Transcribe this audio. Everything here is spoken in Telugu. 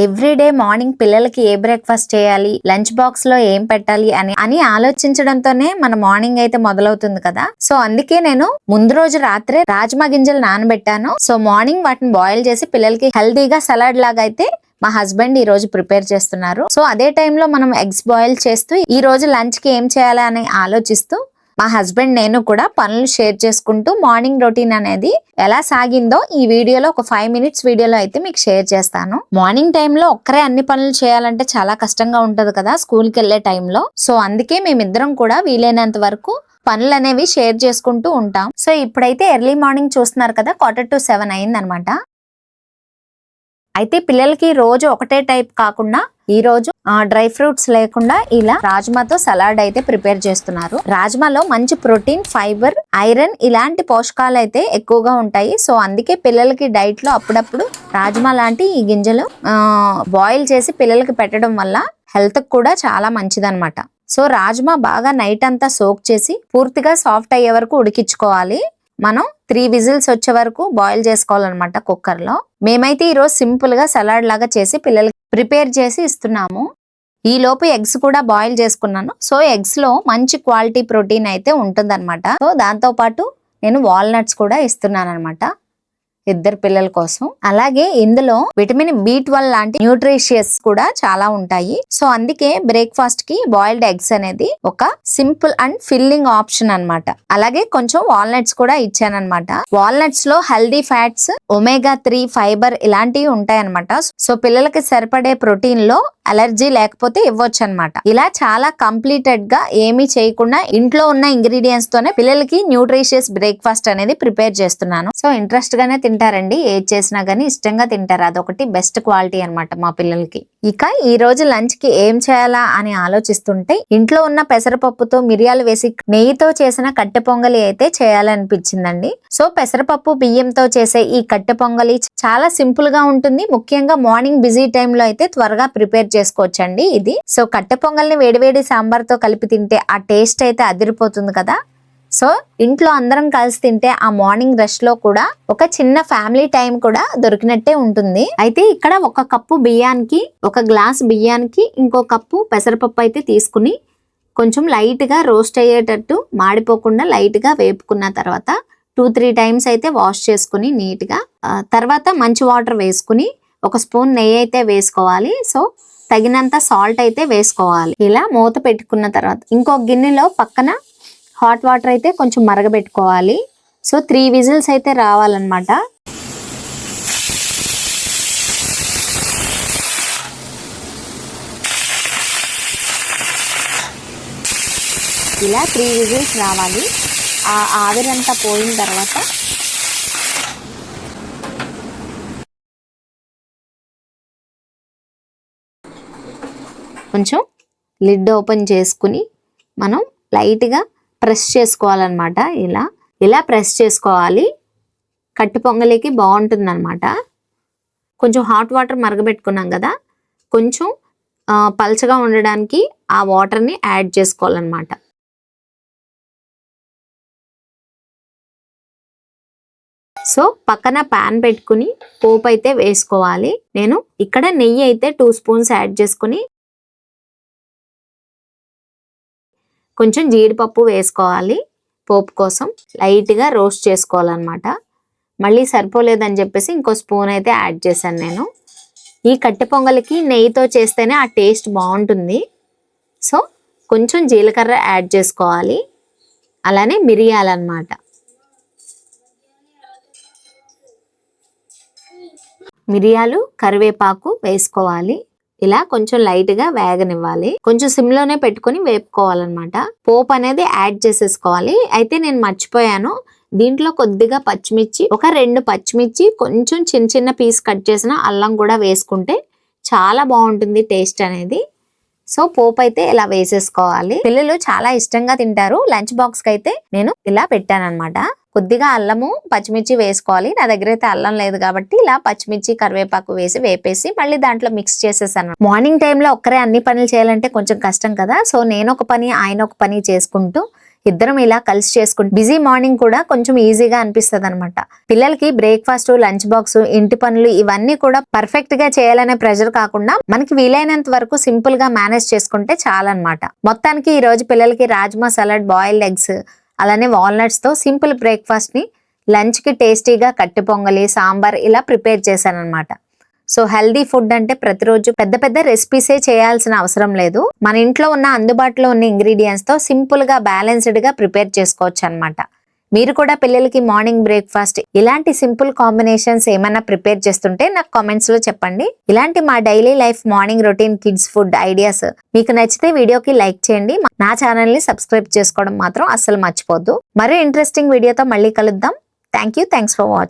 ఎవ్రీడే మార్నింగ్ పిల్లలకి ఏ బ్రేక్ఫాస్ట్ చేయాలి, లంచ్ బాక్స్ లో ఏం పెట్టాలి అని ఆలోచించడంతోనే మన మార్నింగ్ అయితే మొదలవుతుంది కదా. సో అందుకే నేను ముందు రోజు రాత్రే రాజ్మా గింజలు నానబెట్టాను. సో మార్నింగ్ వాటిని బాయిల్ చేసి పిల్లలకి హెల్దీగా సలాడ్ లాగా అయితే మా హస్బెండ్ ఈ రోజు ప్రిపేర్ చేస్తున్నారు. సో అదే టైంలో మనం ఎగ్స్ బాయిల్ చేస్తూ ఈ రోజు లంచ్ కి ఏం చేయాలని ఆలోచిస్తూ మా హస్బెండ్ నేను కూడా పనులు షేర్ చేసుకుంటూ మార్నింగ్ రొటీన్ అనేది ఎలా సాగిందో ఈ వీడియోలో ఒక 5 మినిట్స్ వీడియోలో అయితే మీకు షేర్ చేస్తాను. మార్నింగ్ టైంలో ఒక్కరే అన్ని పనులు చేయాలంటే చాలా కష్టంగా ఉంటది కదా స్కూల్కి వెళ్లే టైంలో. సో అందుకే మేమిద్దరం కూడా వీలైనంత వరకు పనులు అనేవి షేర్ చేసుకుంటూ ఉంటాం. సో ఇప్పుడైతే ఎర్లీ మార్నింగ్ చూస్తున్నారు కదా 6:45 అయింది అనమాట. అయితే పిల్లలకి రోజు ఒకటే టైప్ కాకుండా ఈ రోజు డ్రై ఫ్రూట్స్ లేకుండా ఇలా రాజ్మాతో సలాడ్ అయితే ప్రిపేర్ చేస్తున్నారు. రాజ్మాలో మంచి ప్రోటీన్, ఫైబర్, ఐరన్ ఇలాంటి పోషకాలు అయితే ఎక్కువగా ఉంటాయి. సో అందుకే పిల్లలకి డైట్ లో అప్పుడప్పుడు రాజ్మా లాంటి ఈ గింజలు బాయిల్ చేసి పిల్లలకి పెట్టడం వల్ల హెల్త్ కూడా చాలా మంచిదన్నమాట. సో రాజ్మా బాగా నైట్ అంతా సోక్ చేసి పూర్తిగా సాఫ్ట్ అయ్యే వరకు ఉడికించుకోవాలి. మనం 3 విజిల్స్ వచ్చే వరకు బాయిల్ చేసుకోవాలన్నమాట కుక్కర్ లో. మేమైతే ఈరోజు సింపుల్ గా సలాడ్ లాగా చేసి పిల్లలకి ప్రిపేర్ చేసి ఇస్తున్నాము. ఈ లోపు ఎగ్స్ కూడా బాయిల్ చేసుకున్నాను. సో ఎగ్స్ లో మంచి క్వాలిటీ ప్రోటీన్ అయితే ఉంటుందన్నమాట. సో దాంతో పాటు నేను వాల్నట్స్ కూడా ఇస్తున్నాను అనమాట ఇద్దరు పిల్లల కోసం. అలాగే ఇందులో విటమిన్ B12 లాంటి న్యూట్రిషియస్ కూడా చాలా ఉంటాయి. సో అందుకే బ్రేక్ఫాస్ట్ కి బాయిల్డ్ ఎగ్స్ అనేది ఒక సింపుల్ అండ్ ఫిల్లింగ్ ఆప్షన్ అన్నమాట. అలాగే కొంచెం వాల్నట్స్ కూడా ఇచ్చానన్నమాట. వాల్నట్స్ లో హెల్దీ ఫ్యాట్స్, ఒమేగా 3 ఫైబర్ ఇలాంటివి ఉంటాయన్నమాట. సో పిల్లలకి సరిపడే ప్రోటీన్ లో అలర్జీ లేకపోతే ఇవ్వచ్చు అనమాట. ఇలా చాలా కంప్లీటెడ్ గా ఏమీ చేయకుండా ఇంట్లో ఉన్న ఇంగ్రీడియంట్స్ తోనే పిల్లలకి న్యూట్రిషియస్ బ్రేక్ఫాస్ట్ అనేది ప్రిపేర్ చేస్తున్నాను. సో ఇంట్రెస్ట్ గానే తింటారండి, ఏది చేసినా గానీ ఇష్టంగా తింటారు. అదొకటి బెస్ట్ క్వాలిటీ అనమాట మా పిల్లలకి. ఇక ఈ రోజు లంచ్ కి ఏం చేయాలా అని ఆలోచిస్తుంటే ఇంట్లో ఉన్న పెసరపప్పుతో మిరియాలు వేసి నెయ్యితో చేసిన కట్టె పొంగలి అయితే చేయాలనిపించిందండి. సో పెసరపప్పు బియ్యంతో చేసే ఈ కట్టె పొంగలి చాలా సింపుల్ గా ఉంటుంది. ముఖ్యంగా మార్నింగ్ బిజీ టైంలో అయితే త్వరగా ప్రిపేర్ చేసుకోవచ్చండి ఇది. సో కట్టె పొంగల్ని వేడివేడి సాంబార్ తో కలిపి తింటే ఆ టేస్ట్ అయితే అదిరిపోతుంది కదా. సో ఇంట్లో అందరం కలిసి తింటే ఆ మార్నింగ్ రష్ లో కూడా ఒక చిన్న ఫ్యామిలీ టైం కూడా దొరికినట్టే ఉంటుంది. అయితే ఇక్కడ 1 కప్పు బియ్యానికి 1 గ్లాస్ బియ్యానికి ఇంకో కప్పు పెసరపప్పు అయితే తీసుకుని కొంచెం లైట్ గా రోస్ట్ అయ్యేటట్టు మాడిపోకుండా లైట్ గా వేపుకున్న తర్వాత 2-3 టైమ్స్ అయితే వాష్ చేసుకుని నీట్ గా తర్వాత మంచి వాటర్ వేసుకుని 1 స్పూన్ నెయ్యి అయితే వేసుకోవాలి. సో తగినంత సాల్ట్ అయితే వేసుకోవాలి. ఇలా మూత పెట్టుకున్న తర్వాత ఇంకో గిన్నెలో పక్కన హాట్ వాటర్ అయితే కొంచెం మరగబెట్టుకోవాలి. సో 3 విజిల్స్ అయితే రావాలన్నమాట. ఇలా 3 విజిల్స్ రావాలి. ఆ ఆవిరంతా పోయిన తర్వాత కొంచెం లిడ్ ఓపెన్ చేసుకుని మనం లైట్గా ప్రెస్ చేసుకోవాలన్నమాట. ఇలా ప్రెస్ చేసుకోవాలి. కట్టు పొంగలికి బాగుంటుంది అనమాట. కొంచెం హాట్ వాటర్ మరగబెట్టుకున్నాం కదా, కొంచెం పల్చగా ఉండడానికి ఆ వాటర్ని యాడ్ చేసుకోవాలన్నమాట. సో పక్కన ప్యాన్ పెట్టుకుని పోపు అయితే వేసుకోవాలి. నేను ఇక్కడ నెయ్యి అయితే 2 స్పూన్స్ యాడ్ చేసుకుని కొంచెం జీడిపప్పు వేసుకోవాలి. పోపు కోసం లైట్గా రోస్ట్ చేసుకోవాలన్నమాట. మళ్ళీ సరిపోలేదని చెప్పేసి ఇంకో స్పూన్ అయితే యాడ్ చేశాను నేను. ఈ కట్టె పొంగలికి నెయ్యితో చేస్తేనే ఆ టేస్ట్ బాగుంటుంది. సో కొంచెం జీలకర్ర యాడ్ చేసుకోవాలి, అలానే మిరియాలన్నమాట. మిరియాలు, కరివేపాకు వేసుకోవాలి. ఇలా కొంచెం లైట్ గా వేగనివ్వాలి. కొంచెం సిమ్ లోనే పెట్టుకుని వేపుకోవాలన్నమాట. పోపు అనేది యాడ్ చేసేసుకోవాలి. అయితే నేను మర్చిపోయాను, దీంట్లో కొద్దిగా పచ్చిమిర్చి, ఒక 2 పచ్చిమిర్చి, కొంచెం చిన్న చిన్న పీస్ కట్ చేసిన అల్లం కూడా వేసుకుంటే చాలా బాగుంటుంది టేస్ట్ అనేది. సో పోపు అయితే ఇలా వేసేసుకోవాలి. పిల్లలు చాలా ఇష్టంగా తింటారు. లంచ్ బాక్స్ కి అయితే నేను ఇలా పెట్టాను అనమాట. కొద్దిగా అల్లము, పచ్చిమిర్చి వేసుకోవాలి. నా దగ్గర అయితే అల్లం లేదు కాబట్టి ఇలా పచ్చిమిర్చి, కరివేపాకు వేసి వేపేసి మళ్ళీ దాంట్లో మిక్స్ చేసేసాను. మార్నింగ్ టైంలో ఒక్కరే అన్ని పనులు చేయాలంటే కొంచెం కష్టం కదా. సో నేను ఒక పని, ఆయన ఒక పని చేసుకుంటూ ఇద్దరం ఇలా కలిసి చేసుకుంటే బిజీ మార్నింగ్ కూడా కొంచెం ఈజీగా అనిపిస్తుంది అనమాట. పిల్లలకి బ్రేక్ఫాస్ట్, లంచ్ బాక్స్, ఇంటి పనులు ఇవన్నీ కూడా పర్ఫెక్ట్ గా చేయాలనే ప్రెషర్ కాకుండా మనకి వీలైనంత వరకు సింపుల్ గా మేనేజ్ చేసుకుంటే చాలన్నమాట. మొత్తానికి ఈ రోజు పిల్లలకి రాజ్మా సలాడ్, బాయిల్డ్ ఎగ్స్, అలానే వాల్నట్స్ తో సింపుల్ బ్రేక్ఫాస్ట్ ని, లంచ్ కి టేస్టీగా కట్టి పొంగలి, సాంబార్ ఇలా ప్రిపేర్ చేశాను అనమాట. సో హెల్దీ ఫుడ్ అంటే ప్రతిరోజు పెద్ద పెద్ద రెసిపీసే చేయాల్సిన అవసరం లేదు. మన ఇంట్లో ఉన్న అందుబాటులో ఉన్న ఇంగ్రీడియంట్స్ తో సింపుల్ గా బ్యాలెన్స్డ్ గా ప్రిపేర్ చేసుకోవచ్చు అనమాట. మీరు కూడా పిల్లలకి మార్నింగ్ బ్రేక్ఫాస్ట్ ఇలాంటి సింపుల్ కాంబినేషన్స్ ఏమైనా ప్రిపేర్ చేస్తుంటే నాకు కామెంట్స్ లో చెప్పండి. ఇలాంటి మా daily life morning routine, kids food ideas మీకు నచ్చితే వీడియోకి లైక్ చేయండి. నా ఛానల్ ని సబ్స్క్రైబ్ చేసుకోవడం మాత్రం అస్సలు మర్చిపోద్దు. మరో ఇంట్రెస్టింగ్ వీడియోతో మళ్ళీ కలుద్దాం. Thanks for watching.